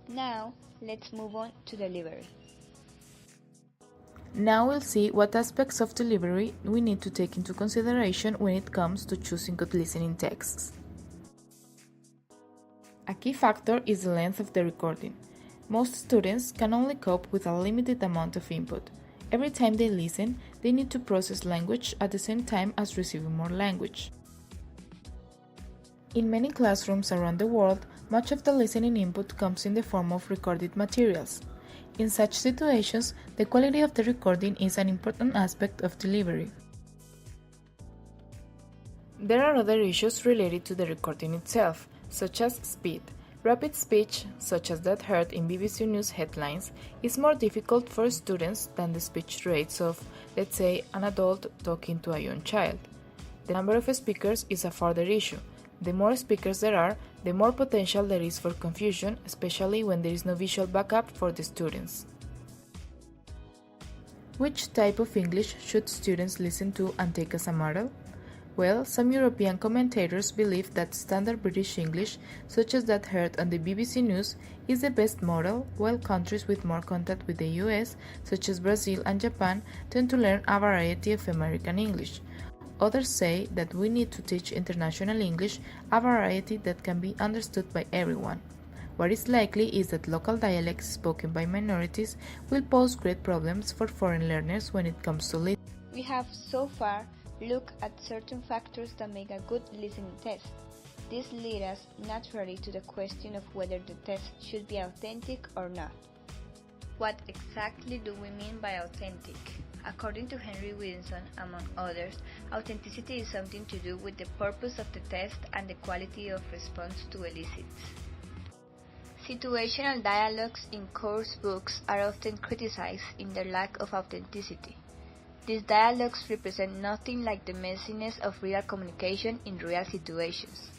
Now, let's move on to delivery. Now we'll see what aspects of delivery we need to take into consideration when it comes to choosing good listening texts. A key factor is the length of the recording. Most students can only cope with a limited amount of input. Every time they listen, they need to process language at the same time as receiving more language. In many classrooms around the world, much of the listening input comes in the form of recorded materials. In such situations, the quality of the recording is an important aspect of delivery. There are other issues related to the recording itself, such as speed. Rapid speech, such as that heard in BBC News headlines, is more difficult for students than the speech rates of, let's say, an adult talking to a young child. The number of speakers is a further issue. The more speakers there are, the more potential there is for confusion, especially when there is no visual backup for the students. Which type of English should students listen to and take as a model? Well, some European commentators believe that standard British English, such as that heard on the BBC News, is the best model, while countries with more contact with the US, such as Brazil and Japan, tend to learn a variety of American English. Others say that we need to teach international English, a variety that can be understood by everyone. What is likely is that local dialects spoken by minorities will pose great problems for foreign learners when it comes to listening. We have so far looked at certain factors that make a good listening test. This leads us naturally to the question of whether the test should be authentic or not. What exactly do we mean by authentic? According to Henry Wilson, among others, authenticity is something to do with the purpose of the test and the quality of response to elicits. Situational dialogues in course books are often criticized in their lack of authenticity. These dialogues represent nothing like the messiness of real communication in real situations.